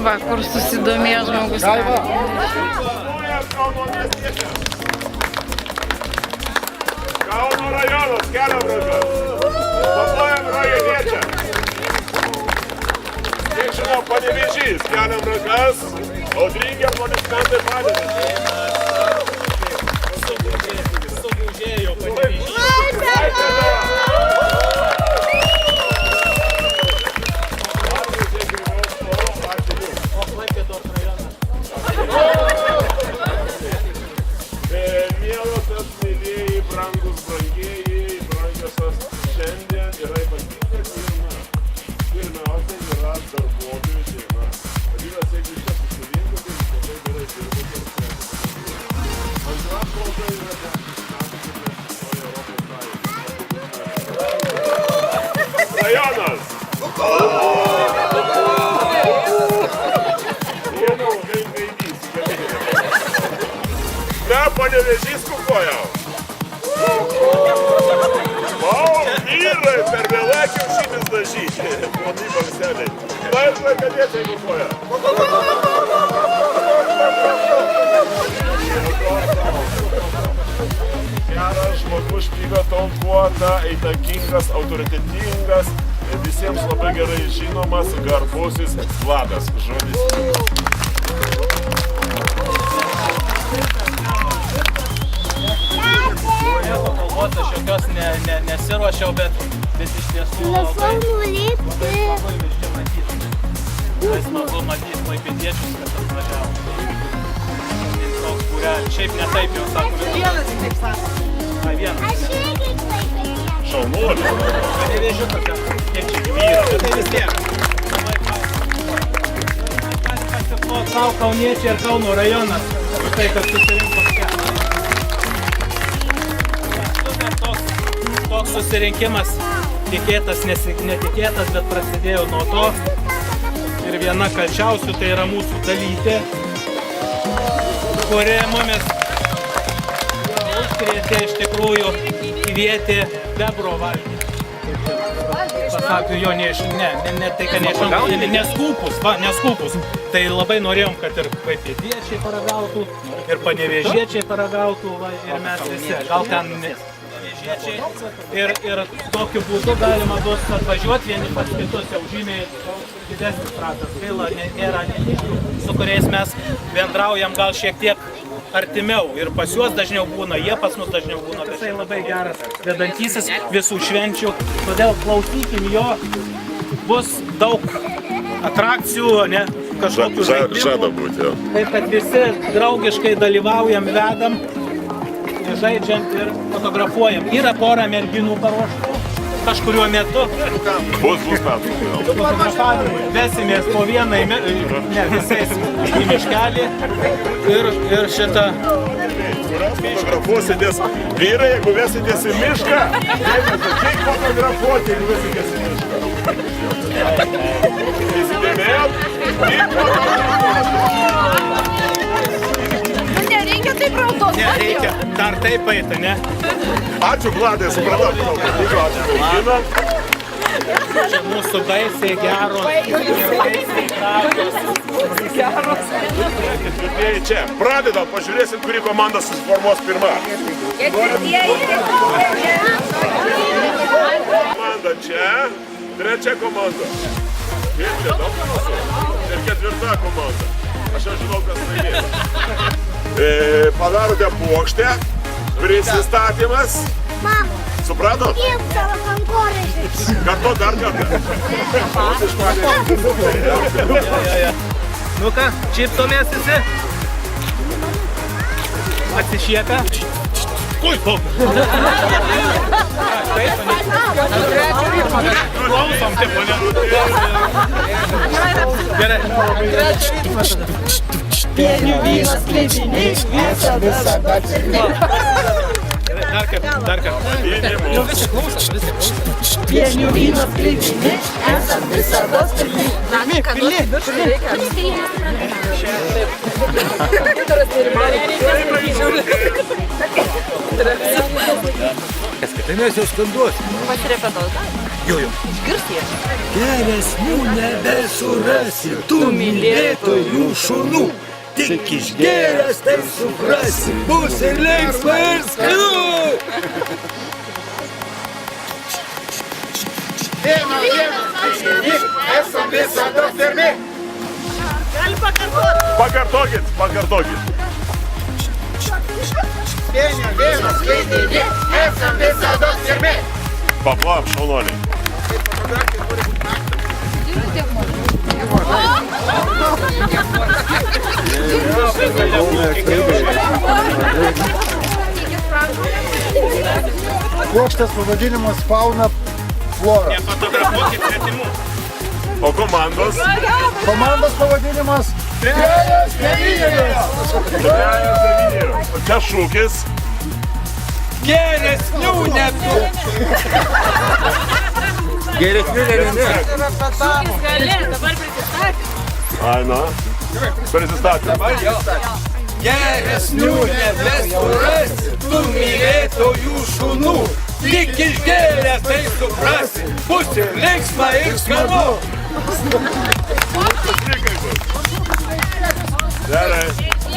Va, kur susidomėjo žmogus. Kauno rajonas, keliam rankas. Pasuojam rajoniečią. Kiek žinau, Panevėžys, keliam rankas. Audringė aplodismentai padeda. Sugužėjo Panevėžys. Mielosios, mėlėjai, brangus brangieji, brangiosios, šiandien yra ypatinga diena. Pirmiausia yra darbuotojų diena. Vadinasi, jeigu čia susirinko, tai labai gerai dirbote ir sprendėte. Antra proga yra 10 metų, kaip mes įstoję Europos Sąjungą. Rajonas! Vienu ilgai gaidys, ne, Panevėžys kukuojau. Vyrai, per vėlai kiaušinis dažyti. Ponai balseliai. Na ir klaipėdiečiai kukuoja. Geras žmogus, špyga taukuota, įtakingas, autoritetingas, visiems labai gerai žinomas garbusis Vladas. Žodis. Kalbos aš jokios nesiruošiau, bet iš tiesų labai čia matyti. Labai smagu matyti klaipėdiečius, kad atvažiavo. Toks būrelis. Šiaip ne taip jau sako. Vienas taip sako. Vienas. Aš irgi klaipėdietis. Šaunuolį. Panevėžiu tokia, kiek čia gyvyra, bet tai vis tiek. Gali pasiploti savo kauniečiai ir Kauno rajonas už tai, kad susirinkom čia. Toks susirinkimas tikėtas, netikėtas, bet prasidėjo nuo to. Ir viena kalčiausių tai yra mūsų Dalytė, kuri mumis užkrėtė iš tikrųjų kvietė bebro valgyti. Pasakiau jo, ne tai, kad neskūpus. Tai labai norėjom, kad ir klaipėdiečiai paragautų, ir panevėžiečiai paragautų, ir mes visi. Gal ten ir tokiu būdu galima bus atvažiuoti vieni pas kitus, jau žymiai didesnis ratas. Gaila, nėra neniškių, su kuriais mes bendraujam gal šiek tiek artimiau. Ir pas juos dažniau būna, jie pas mus dažniau būna. Tai labai geras vedantysis visų švenčių. Todėl klausykim jo, bus daug atrakcijų, ne, kažkokių žaidimų. Žada būti, jo. Taip, kad visi draugiškai dalyvaujam, vedam, žaidžiant ir fotografuojam. Yra pora merginų paruoštų kažkuriuo metu. Bus metų. Fotografavimui vesimės po vieną, ne visais į miškelį ir šitą. Fotografuositės vyrai, jeigu vesitės į mišką, kiek fotografuoti, jeigu vesitės į mišką. Įsidėmėjot? Nereikia taip raudos. Nereikia, dar taip eita, ne? Ačiū, Vladai, supratau. Čia mūsų baisiai geros ir baisiai gražios. Čia, pradedam, pažiūrėsim, kuri komanda susiformuos pirma. Komanda čia, trečia komanda. Kiek čia daug mūsų? Ir ketvirta komanda. Aš jau žinau, kas laimės. Padarote puokštę, prisistatymas. Mama, Supratot? kaip tavo kankorėžis? Kartu dar kartą. Nu ką, čiptomės visi? Atsišiepę? Ui, po! Klausom, tipo, ne? Gerai. Pienių vynas klebiniai, visada čirniai. Dar kartą. Jau visi klausom, visi klausom. Pienių vynas klebiniai, esam visada čirniai. Tai mes jau skanduosim. Pasirepetau, Geresnių nebesurasi, tu mylėtojų šunų. Tik išgėręs tai suprasi, bus ir linksma ir skanu. Esam visada pirmi. Pakartokit. Vienas, lydimi, esam visada pirmi. Paplam, šaunuoliai. Plokštės pavadinimas Fauna Flora. Nefotografuokit svetimų. O komandos? Komandos pavadinimas Trejas Devynerios. O čia šūkis. Geresnių netu. Geresnių netu. Gali, dabar prisistatyti. Ai, na. Prisistatėm. Geresnių nebesurasi, tu mylėtojų šunų. Tik išgėręs tai suprasi, bus ir linksma ir skanu. Gerai.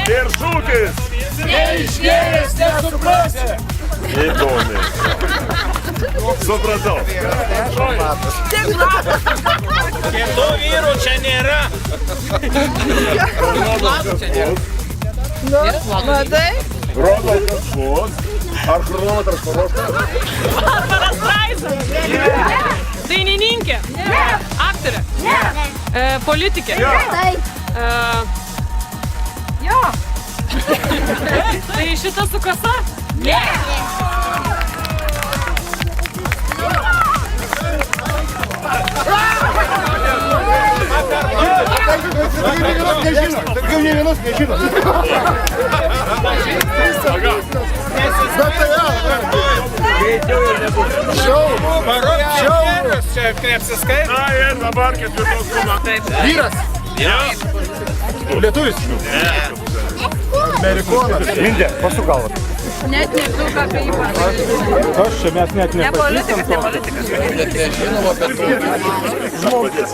Ir šūkis. Neišgėręs nesuprasi. Įdomiai. Supratau. Kitų vyrų čia nėra. Matai? Rodotas šus. Ar chronometras paruoštas? Dainininkė, aktorė, politikė. Taip. Jo. Tai šita su kasa? Ne. Daugiau nei vienos nežino. Čia neapsiskaito. Na ir dabar ketvirtos komandos. Vyras. Lietuvis. Amerikonas. Mindė, pasuk galvą. Net nežinau, ką apie jį pasakyti. Aš čia mes net Ne politikas. Žmogus.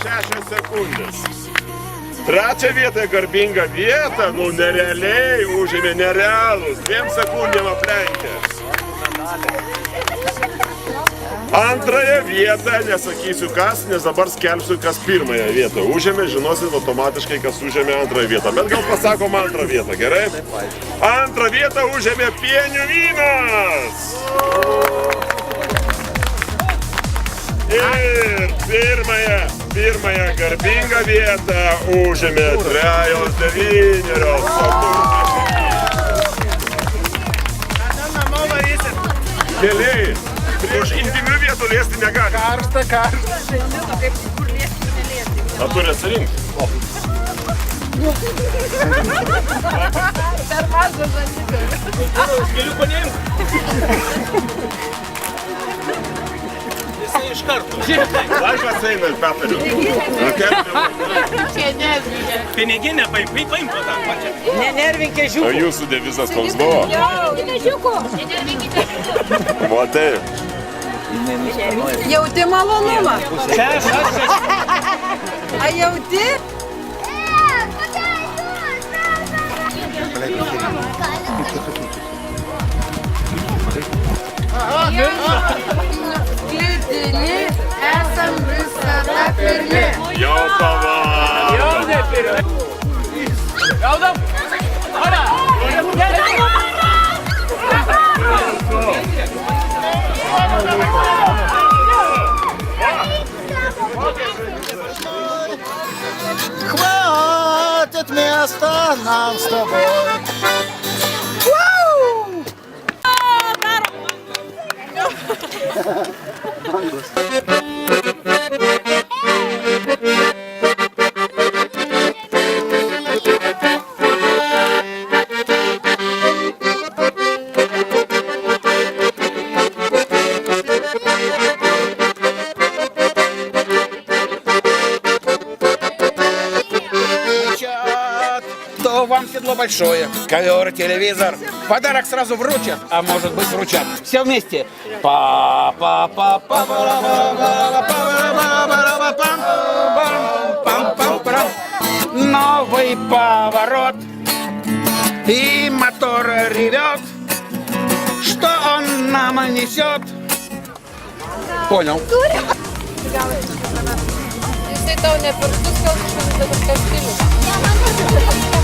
6 sekundės. Trečią vietą garbingą vietą, nerealiai užėmė nerealus. 2 sekundėm aplenkė. Antrąją vietą, nesakysiu kas, nes dabar skelbsiu, kas pirmąją vietą užėmė, žinosit automatiškai, kas užėmė antrąją vietą. Bet gal pasakom antrą vietą, gerai? Antrą vietą užėmė Pienių vynas! Ir pirmąją garbingą vietą užėmė Trejos Devynerios. Keliai, už intymių vietų liesti negali. Karšta. A turi atsirinkti. Per mažas žandikis. Galiu paneimti. Jisai iš karto. Laikas eina, Petariu. Piniginę paimk po tą pačią. Nenervinkė O jūsų devizas koks buvo? Matai. Jauti malonumą. Čia aš. A jauti? Klydini, esam visada pirmi. Jau pavardė. Gaudam. Ora. Хватит места нам с тобой. То вам сідло большое. Ковер, телевизор. Подарок сразу вручат, а может быть вручат. Все вместе. Новый поворот. И мотор ревет. Что он нам несет? Понял. Jisai tau ne pirštus, gal kažkas dabar kažkaip.